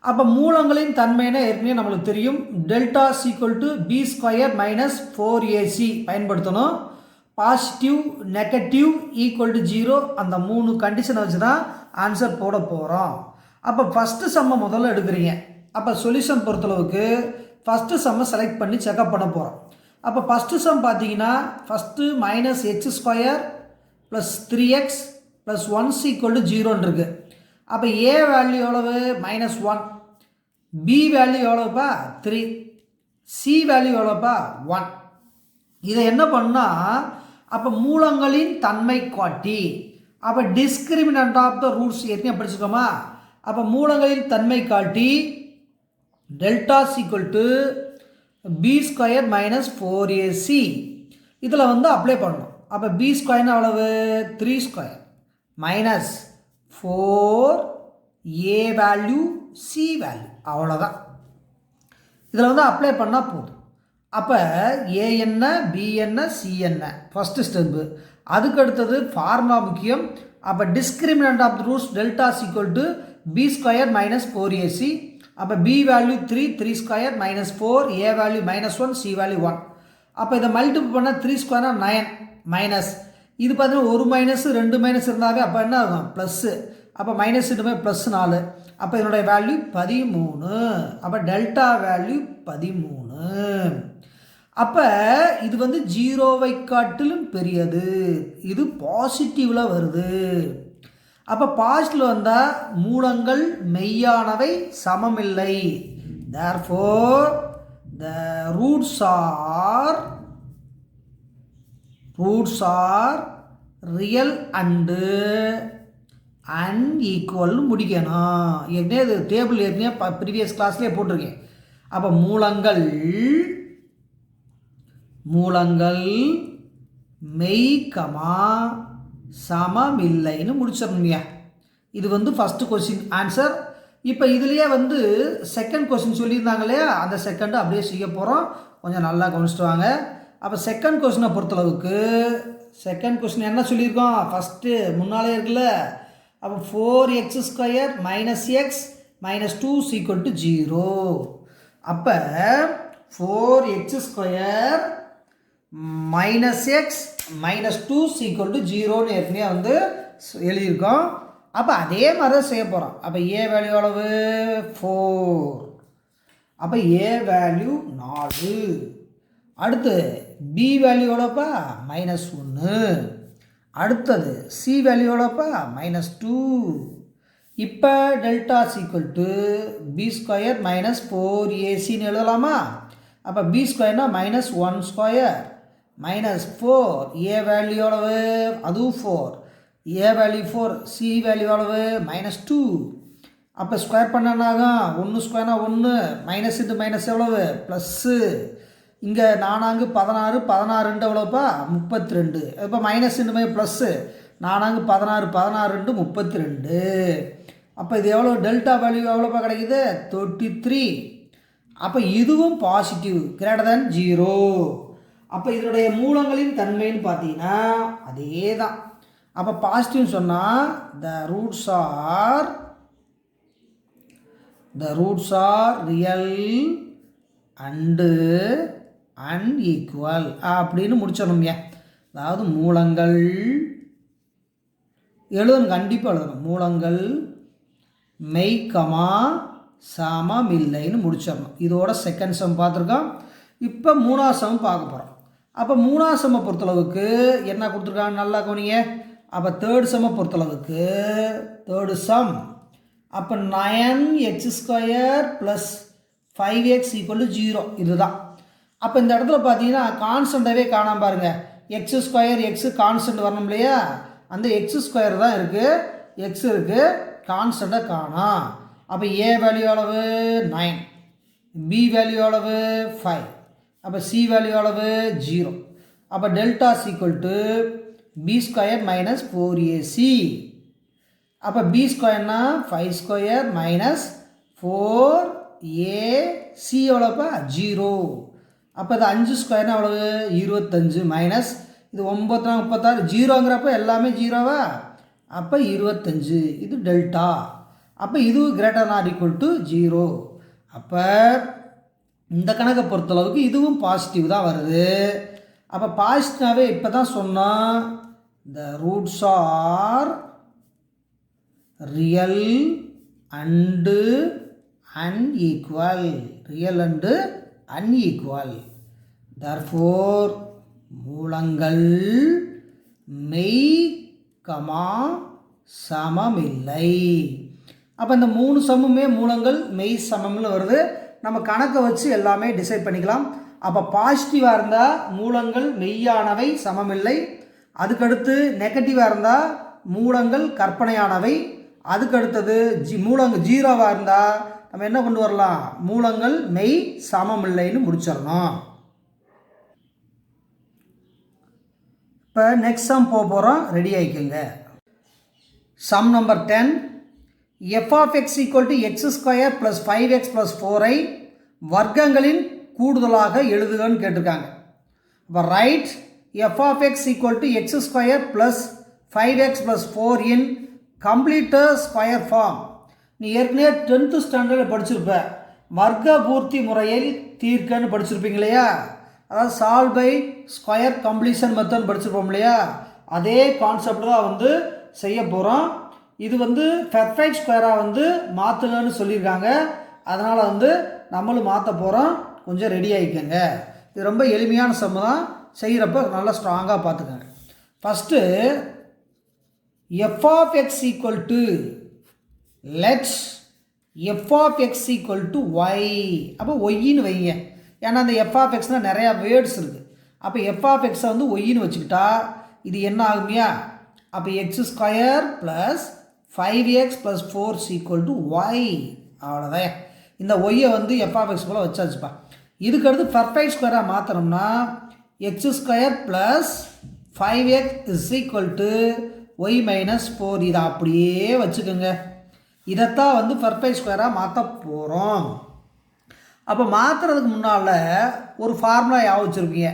A: அப்போ மூலங்களின் தன்மைனா ஏற்கனவே நம்மளுக்கு தெரியும், delta equal to b² - 4ac பயன்படுத்தணும். பாசிட்டிவ் நெகட்டிவ் ஈக்குவல் டு 0, அந்த 3 கண்டிஷனை வச்சு தான் ஆன்சர் போட போகிறோம். அப்போ ஃபஸ்ட்டு சம்மை முதல்ல எடுக்கிறீங்க. அப்போ சொல்யூஷன் பொறுத்தளவுக்கு ஃபஸ்ட்டு சம்மை செலக்ட் பண்ணி செக்அப் பண்ண போகிறோம். அப்போ ஃபஸ்ட்டு சம் பார்த்தீங்கன்னா first -h² + 3x + 1 equal to 0 இருக்குது. அப்போ a வேல்யூ எவ்வளவு? -1. b வேல்யூ எவ்வளோப்பா? 3. c வேல்யூ எவ்வளோப்பா? 1. இதை என்ன பண்ணால் அப்போ மூலங்களின் தன்மை காட்டி, அப்போ டிஸ்கிரிமினன்ட் ஆஃப் த ரூட்ஸ் ஏற்கனவே படிச்சுக்கோமா? அப்போ மூலங்களின் தன்மை காட்டி delta equal to b² - 4ac இதில் வந்து அப்ளை பண்ணணும். அப்போ b² எவ்வளவு? 3² -4a வேல்யூ c வேல்யூ, அவ்வளோதான். இதில் வந்து அப்ளை பண்ணால் போதும். அப்போ a என்ன, b என்ன, c என்ன, ஃபஸ்ட்டு ஸ்டெப்பு. அதுக்கு அடுத்தது ஃபார்முலா முக்கியம். அப்போ discriminant of the roots delta equal to b² - 4ac. அப்போ b value 3, 3² - 4, a value -1, c value 1. அப்போ இதை மல்டிபிள் பண்ணால் 3² 9 மைனஸ், இது பார்த்தீங்கன்னா ஒரு மைனஸ் 2 மைனஸ் இருந்தாவே அப்போ என்ன ஆகும்? ப்ளஸ்ஸு. அப்போ -2 +4, அப்போ இதனுடைய வேல்யூ 13. அப்போ டெல்டா வேல்யூ 13. அப்போ இது வந்து 0வை காட்டிலும் பெரியது, இது பாசிட்டிவில் வருது. அப்போ பாசிட்டிவ் வந்தால் மூலங்கள் மெய்யானவை சமமில்லை. Therefore the roots are real and அன்ஈக்குவல்னு முடிக்கணும். ஏற்கனவே இது டேபிள் ஏற்கனவே ப்ரீவியஸ் கிளாஸ்லேயே போட்டிருக்கேன். அப்போ மூலங்கள் மெய் சமமில்லைன்னு முடிச்சிடணும்யா. இது வந்து ஃபஸ்ட்டு கொஸ்டின் ஆன்சர். இப்போ இதுலேயே வந்து செகண்ட் கொஸ்டின் சொல்லியிருந்தாங்க இல்லையா, அந்த செகண்டு அப்படியே செய்ய போகிறோம். கொஞ்சம் நல்லா கவனிச்சிட்டு வாங்க. அப்போ செகண்ட் கொஸ்டினை பொறுத்தளவுக்கு செகண்ட் கொஸ்டின் என்ன சொல்லியிருக்கோம், ஃபஸ்ட்டு முன்னாலே இருக்குல்ல. அப்போ 4x² - x - 2 = 0. அப்போ 4x² - x - 2 = 0ன்னு ஏற்கனவே வந்து எழுதியிருக்கோம். அப்போ அதே மாதிரி தான் செய்ய போகிறோம். அப்போ ஏ வேல்யூ அளவு 4. அப்போ ஏ வேல்யூ 4. அடுத்து பி வேல்யூ எவ்வளோப்பா -1. அடுத்தது சி வேல்யூ எவ்வளோப்பா -2. இப்போ டெல்டா b² - 4ac எழுதலாமா? அப்போ b² -1² -4. ஏ வேல்யூ எவ்வளவு, அதுவும் 4. ஏ வேல்யூ 4, சி வேல்யூ எவ்வளவு -2. அப்போ ஸ்கொயர் பண்ணனாகும் 1² 1, மைனஸ் இன்ட்டு மைனஸ் எவ்வளவு ப்ளஸ்ஸு. இங்கே 4 16, 16 எவ்வளோப்பா 32. இப்போ மைனஸ் இன்ட்டு ப்ளஸ்ஸு 4 16, 16 32. அப்போ இது எவ்வளோ டெல்டா வேல்யூ எவ்வளோப்பா கிடைக்குது 33. அப்போ இதுவும் பாசிட்டிவ் >0. அப்போ இதனுடைய மூலங்களின் தன்மைன்னு பார்த்தீங்கன்னா அதே தான். அப்போ பாசிட்டிவ்னு சொன்னால் த roots are real and unequal அப்படின்னு முடிச்சிடணும்யா. அதாவது மூலங்கள் எழுதணும், கண்டிப்பாக எழுதணும். மூலங்கள் மெய் சமமில்லைன்னு முடிச்சிடணும். இதோட செகண்ட் சம் பார்த்துருக்கோம். இப்போ மூணாவது சம் பார்க்க போகிறோம். அப்போ மூணாவது சம்மை பொறுத்தளவுக்கு என்ன கொடுத்துருக்காங்க நல்லா கவனிங்க. அப்போ தேர்ட் சம்மை பொறுத்தளவுக்கு தேர்டு சம் அப்போ 9x² + 5x = 0 இதுதான். அப்போ இந்த இடத்துல பார்த்தீங்கன்னா கான்ஸ்டண்ட்டாகவே காணாம பாருங்கள். x² x கான்ஸ்டன்ட் வரணும் இல்லையா, அந்த x² தான் இருக்குது, x இருக்குது, கான்ஸ்டண்ட்டாக காணோம். அப்போ ஏ வேல்யூ அளவு 9, பி வேல்யூ அளவு 5, அப்போ சி வேல்யூ அளவு 0. அப்போ டெல்டா b² - 4ac. அப்போ b² 5² - 4ac எவ்வளோப்பா 0. அப்போ இது 5² எவ்வளவு 25 மைனஸ் இது 9 36 0ங்கிறப்ப எல்லாமே 0வா. அப்போ 25 இது டெல்டா. அப்போ இது > 0. அப்போ இந்த கணக்கை பொறுத்தளவுக்கு இதுவும் பாசிட்டிவ் தான் வருது. அப்போ பாசிட்டிவாகவே இப்போ தான் சொன்னால் த roots are real and unequal. therefore மூலங்கள் மெய் சமமில்லை. அப்போ இந்த 3 சம்முமே மூலங்கள் மெய் சமம்னு வருது. நம்ம கணக்கை வச்சு எல்லாமே டிசைட் பண்ணிக்கலாம். அப்போ பாசிட்டிவாக இருந்தால் மூலங்கள் மெய்யானவை சமமில்லை. அதுக்கடுத்து நெகட்டிவாக இருந்தால் மூலங்கள் கற்பனையானவை. அதுக்கடுத்தது மூலங்கள் 0வாக இருந்தால் நம்ம என்ன கொண்டு வரலாம், மூலங்கள் மெய் சமமில்லைன்னு முடிச்சிடணும். இப்போ நெக்ஸ்ட் சம் போகிறோம், ரெடி ஆகிக்கோங்க. Sum number 10. f(x) = x² + 5x + 4ஐ வர்க்கங்களின் கூடுதலாக எழுதுகன்னு கேட்டிருக்காங்க. இப்போ ரைட் f(x) = x² + 5x + 4 இன் கம்ப்ளீட் ஸ்கொயர் ஃபார்ம். நீ ஏற்கனவே 10th ஸ்டாண்டர்டில் படிச்சிருப்ப, வர்க்க பூர்த்தி முறையில் தீர்க்கன்னு படிச்சிருப்பீங்க இல்லையா, அதாவது solve by square completion method படிச்சிருப்போம் இல்லையா, அதே கான்செப்ட் தான் வந்து செய்ய போகிறோம். இது வந்து பெர்ஃபெக்ட் ஸ்கொயராக வந்து மாற்றுங்கன்னு சொல்லியிருக்காங்க. அதனால் வந்து நம்மளும் மாற்ற போகிறோம். கொஞ்சம் ரெடி ஆகிக்கோங்க. இது ரொம்ப எளிமையான சம் தான், செய்கிறப்ப நல்லா ஸ்ட்ராங்காக பார்த்துக்கோங்க. First f(x) let's f(x) y. அப்போ ஒய்ன்னு வைங்க. ஏன்னா அந்த f(x)னால் நிறையா வேர்ட்ஸ் இருக்குது. அப்போ f(x) வந்து ஒய்ன்னு வச்சுக்கிட்டா இது என்ன ஆகுமியா, அப்போ x² + 5x + 4 = y. அவ்வளோதான். இந்த ஒய்யை வந்து எஃப்ஆஃப்எக்ஸ் போல் வச்சாச்சுப்பா. இதுக்கு அடுத்து பெர்ஃபெக்ட் ஸ்கொயராக மாற்றணும்னா X square plus 5x is equal to Y minus 4. இதை அப்படியே வச்சுக்கோங்க. இதைத்தான் வந்து பெர்ஃபெக்ட் ஸ்கொயராக மாற்ற போகிறோம். அப்போ மாற்றுறதுக்கு முன்னால் ஒரு ஃபார்முலா ஞாபகம் வச்சுருப்பீங்க.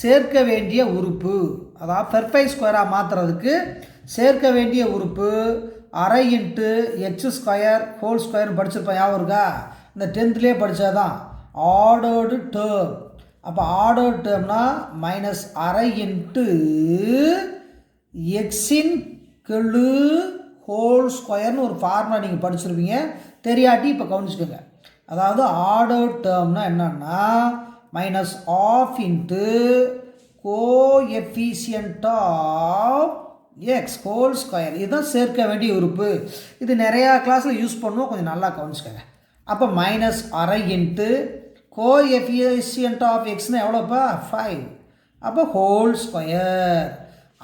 A: சேர்க்க வேண்டிய உறுப்பு, அதாவது பெர்ஃபெக்ட் ஸ்கொயராக மாற்றுறதுக்கு சேர்க்க வேண்டிய உறுப்பு அரை இன்ட்டு எக்ஸ் ஸ்கொயர் ஹோல் ஸ்கொயர்னு படிச்சிருப்பேன். ஞாபகம் இருக்கா? இந்த 10th படித்தது தான் ஆர்டர்டு டேர்ம். அப்போ ஆர்டர்டு டேர்ம்னா மைனஸ் அரை இன்ட்டு எக்ஸின் கெழு ஹோல் ஸ்கொயர்னு ஒரு ஃபார்முலா நீங்கள் படிச்சிருப்பீங்க. தெரியாட்டி இப்போ கவனிச்சுக்கோங்க. அதாவது ஆர்டர்டு டேர்ம்னா என்னன்னா minus of into coefficient of x whole square. இதுதான் சேர்க்க வேண்டிய உறுப்பு. இது நிறையா கிளாஸில் யூஸ் பண்ணுவோம், கொஞ்சம் நல்லா கவனிச்சுக்கோங்க. அப்போ மைனஸ் அரை இன்ட்டு கோஎஃபிஷியன்ட் ஆஃப் எக்ஸ்னால் எவ்வளோப்பா 5. அப்போ ஹோல் ஸ்கொயர்.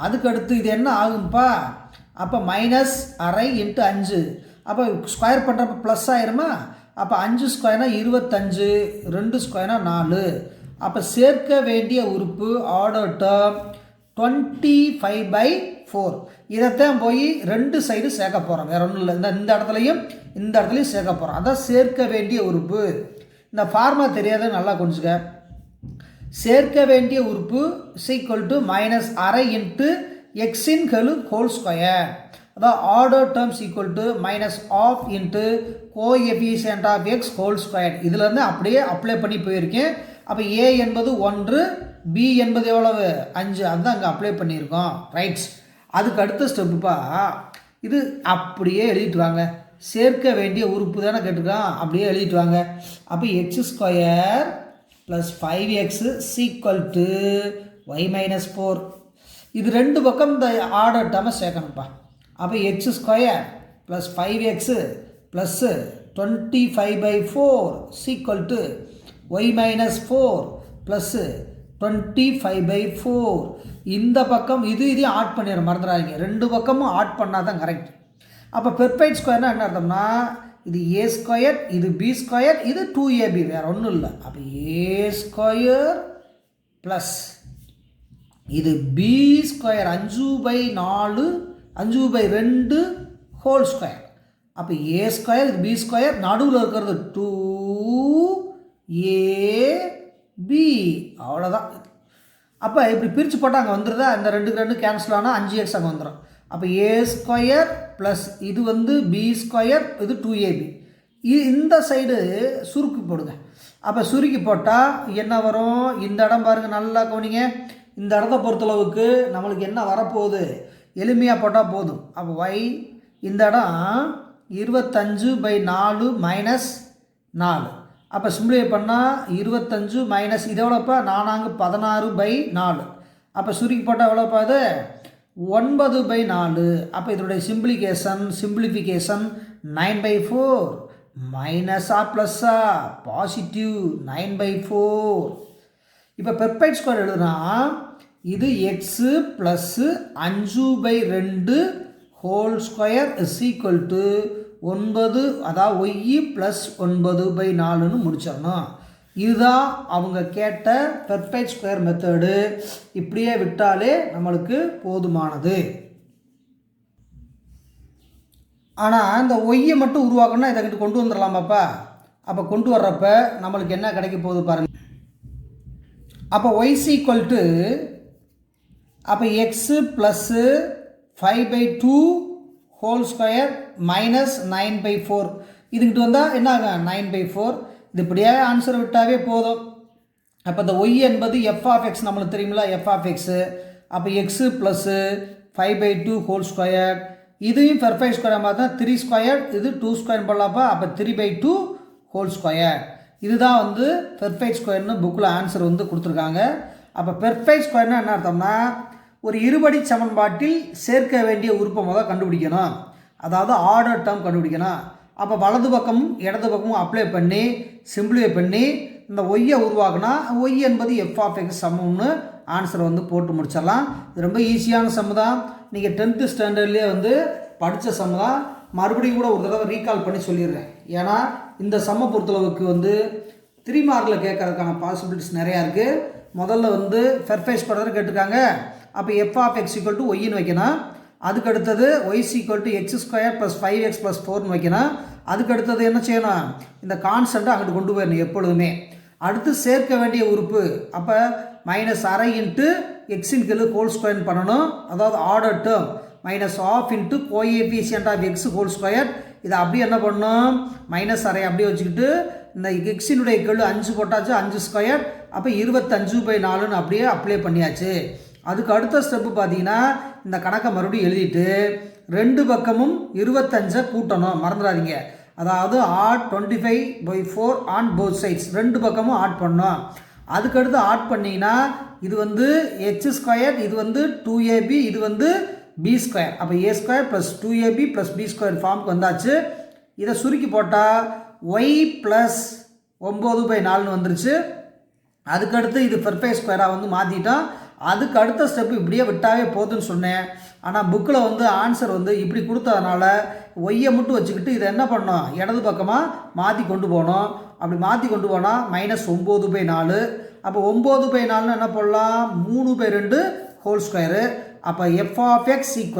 A: அதுக்கடுத்து இது என்ன ஆகும்ப்பா? அப்போ மைனஸ் அரை இன்ட்டு 5. அப்போ ஸ்கொயர் பண்ணுறப்ப ப்ளஸ் ஆயிருமா? அப்போ 5 ஸ்கொயர்னா 25, 2 ஸ்கொயர்னா 4. அப்போ சேர்க்க வேண்டிய உறுப்பு ஆர்டர் டேர்ம் 25/4. இதைத்தான் போய் 2 சைடு சேர்க்க போகிறோம். வேறு ஒன்றும் இல்லை. இந்த இடத்துலையும் இந்த இடத்துலையும் சேர்க்க போகிறோம். அதான் சேர்க்க வேண்டிய உறுப்பு. இந்த ஃபார்முலா தெரியாத நல்லா கொஞ்சுக்க. சேர்க்க வேண்டிய உறுப்பு ஈக்குவல் டு மைனஸ் அரை இன்ட்டு எக்ஸின் கெழு ஹோல் ஸ்கொயர். அதான் ஆர்டர் terms equal to minus of into coefficient of x whole square. இதிலேருந்து அப்படியே அப்ளை பண்ணி போயிருக்கேன். அப்போ ஏ என்பது 1, பி என்பது எவ்வளவு 5, அதுதான் அங்கே அப்ளை பண்ணியிருக்கோம். ரைட்ஸ். அதுக்கு அடுத்த ஸ்டெப்புப்பா இது அப்படியே எழுதிட்டு வாங்க. சேர்க்க வேண்டிய உறுப்பு தானே கேட்டிருக்கான், அப்படியே எழுதிட்டு வாங்க. அப்போ x square plus 5x equal to Y minus 4. இது ரெண்டு பக்கம் இந்த ஆர்டர் டேர்மை சேர்க்கணும்ப்பா. அப்போ x square plus 5x plus 25/4 equal to Y minus 4 plus 25/4. இந்த பக்கம் இதையும் ஆட் பண்ணிடுற மறந்துடாதீங்க. ரெண்டு பக்கமும் ஆட் பண்ணால் தான் கரெக்ட். அப்போ பெர்ஃபெக்ட் ஸ்கொயர்னால் என்ன அர்த்தம்னா இது ஏ ஸ்கொயர், இது பி ஸ்கொயர், இது 2ab, வேறு ஒன்றும் இல்லை. அப்போ ஏ ஸ்கொயர் ப்ளஸ் இது பி ஸ்கொயர் 5/4 5/2 ஹோல் ஸ்கொயர். அப்போ ஏ ஸ்கொயர் இது பி ஸ்கொயர், நடுவில் இருக்கிறது 2ab. அவ்வளோதான். அப்போ இப்படி பிரித்து போட்டால் அங்கே வந்துடுதா? இந்த 2 கேன்சல் ஆனால் 5x அங்கே வந்துடும். அப்போ ஏ ஸ்கொயர் ப்ளஸ் இது வந்து பி ஸ்கொயர், இது 2ab. இந்த சைடு சுருக்கி போடுங்க. அப்போ சுருக்கி போட்டால் என்ன வரும்? இந்த இடம் பாருங்கள், நல்லா கவனிங்க. இந்த இடத்த பொறுத்தளவுக்கு நம்மளுக்கு என்ன வரப்போகுது? எளிமையாக போட்டால் போதும். அப்போ ஒய் இந்த இடம் 25/4 மைனஸ் 4. அப்போ சிம்பிளிஃபை பண்ணால் 25 மைனஸ் இது எவ்வளோப்பா 4×16/4. அப்போ சுருக்கி போட்டால் எவ்வளோப்பா அது 9/4. அப்போ இதனுடைய சிம்பிளிஃபிகேஷன் 9/4 மைனஸா ப்ளஸ்ஸா பாசிட்டிவ் 9/4. இப்போ பெர்ஃபெக்ட் ஸ்கொயர் எழுதுனா இது x plus 5/2 whole square is equal to 9, அதாவது ஒய் ப்ளஸ் 9/4ன்னு முடிச்சிடணும். இதுதான் அவங்க கேட்ட பெர்ஃபெக்ட் ஸ்கொயர் மெத்தடு. இப்படியே விட்டாலே நம்மளுக்கு போதுமானது. ஆனால் இந்த ஒய்யை மட்டும் உருவாக்கணும்னா இதை கிட்ட கொண்டு வந்துடலாமாப்பா? அப்போ கொண்டு வர்றப்ப நம்மளுக்கு என்ன கிடைக்க போகுது பாருங்கள். அப்போ ஒய் ஈக்குவல் டு அப்போ x plus 5/2 whole square minus 9/4. இதுக்கிட்ட வந்தால் என்ன ஆகும்? 9/4. இது இப்படியே ஆன்சர் விட்டாவே போதும். அப்போ இந்த ஒய் என்பது எஃப்ஆஃப்எக்ஸ் நம்மளுக்கு தெரியுமில்ல, எஃப்ஆஃப்எக்ஸு. அப்போ எக்ஸு ப்ளஸ்ஸு 5/2 ஹோல் ஸ்கொயர். இதையும் பெர்ஃபெக்ட் ஸ்கொயர் மாதிரி தான் 3 ஸ்கொயர், இது 2 ஸ்கொயர் போடலாப்பா. அப்போ 3/2 ஹோல் ஸ்கொயர். இதுதான் வந்து பெர்ஃபெக்ட் ஸ்கொயர்னு புக்கில் ஆன்சர் வந்து கொடுத்துருக்காங்க. அப்போ பெர்ஃபெக்ட் ஸ்கொயர்னால் என்ன அர்த்தம்னா ஒரு இருபடி சமன்பாட்டில் சேர்க்க வேண்டிய உறுப்பை முதல் கண்டுபிடிக்கணும். அதாவது ஆர்டர் டேர்ம் கண்டுபிடிக்கணும். அப்போ வலது பக்கமும் இடது பக்கமும் அப்ளை பண்ணி சிம்பிளிஃபை பண்ணி இந்த ஒய்யை உருவாக்குனா ஒய் என்பது எஃப்ஆஃப்எக்ஸ் சமம்னு ஆன்சர் வந்து போட்டு முடிச்சிடலாம். இது ரொம்ப ஈஸியான சம்மு தான். நீங்கள் 10th ஸ்டாண்டர்ட்லேயே வந்து படித்த சம்மு தான். மறுபடியும் கூட ஒரு தடவை ரீகால் பண்ணி சொல்லிடுறேன். ஏன்னா இந்த சம்மை பொறுத்தளவுக்கு வந்து 3 மார்க்கில் கேட்கறதுக்கான பாசிபிலிட்டிஸ் நிறையா இருக்குது. முதல்ல வந்து பெர்ஃபெக்ட் ஸ்கொயர் கேட்டிருக்காங்க. அப்போ f(x) = yன்னு வைக்கணும். அதுக்கு அடுத்தது y = x² + 5x + 4ன்னு வைக்கணும். அதுக்கு அடுத்தது என்ன செய்யணும், இந்த கான்ஸ்டண்ட்டை அங்கிட்டு கொண்டு போயிடணும் எப்பொழுதுமே. அடுத்து சேர்க்க வேண்டிய உறுப்பு, அப்போ -12 × x² பண்ணணும். அதாவது order term -12 × coefficient of x². இதை அப்படியே என்ன பண்ணணும், -12 அப்படியே வச்சுக்கிட்டு இந்த எக்ஸினுடைய கெழு 5 போட்டாச்சு, 5². அப்போ 25/4ன்னு அப்படியே அப்ளை பண்ணியாச்சு. அதுக்கு அடுத்த ஸ்டெப்பு பார்த்தீங்கன்னா இந்த கணக்கை மறுபடியும் எழுதிட்டு 2 பக்கமும் 25 கூட்டணும், மறந்துடாதீங்க. அதாவது ஆட் 25/4 ஆன் போத் சைட்ஸ், 2 பக்கமும் ஆட் பண்ணணும். அதுக்கடுத்து ஆட் பண்ணிங்கன்னா இது வந்து h², இது வந்து 2ab, இது வந்து b². அப்போ a² + 2ab + b² ஃபார்முக்கு வந்தாச்சு. இதை சுருக்கி போட்டால் y + 9/4ன்னு வந்துருச்சு. அதுக்கடுத்து இது பெர்ஃபெக்ட் ஸ்கொயராக வந்து மாற்றிட்டோம். அதுக்கு அடுத்த ஸ்டெப்பு இப்படியே விட்டாவே போதுன்னு சொன்னேன். ஆனால் புக்கில் வந்து ஆன்சர் வந்து இப்படி கொடுத்ததுனால ஒய்யை மட்டும் வச்சுக்கிட்டு இதை என்ன பண்ணோம், இடது பக்கமாக மாற்றி கொண்டு போனோம். அப்படி மாற்றி கொண்டு போனால் -9/4. அப்போ 9/4ன்னு என்ன பண்ணலாம், 3/2 ஹோல் ஸ்கொயரு. அப்போ f(x) =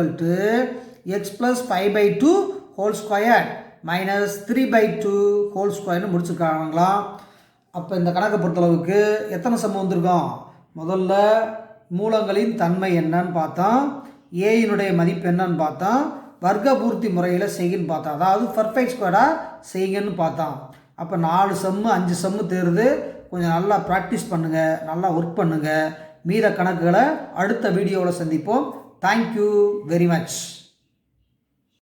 A: x + 5/2 whole square -3/2 whole ஸ்கொயர்னு முடிச்சுருக்காங்களாம். அப்போ இந்த கணக்கை பொறுத்தளவுக்கு எத்தனை சம் வந்திருக்கோம், முதல்ல மூலங்களின் தன்மை என்னன்னு பார்த்தோம், ஏயினுடைய மதிப்பு என்னன்னு பார்த்தோம், வர்க்க பூர்த்தி முறையில் செய்யுன்னு பார்த்தோம், அதாவது பெர்ஃபெக்ட் ஸ்கொயராக செய்யுங்கன்னு பார்த்தோம். அப்போ 4 சம்மு 5 சம்மு தேருது. கொஞ்சம் நல்லா ப்ராக்டிஸ் பண்ணுங்கள், நல்லா ஒர்க் பண்ணுங்கள். மீத கணக்குகளை அடுத்த வீடியோவில் சந்திப்போம். Thank you very much.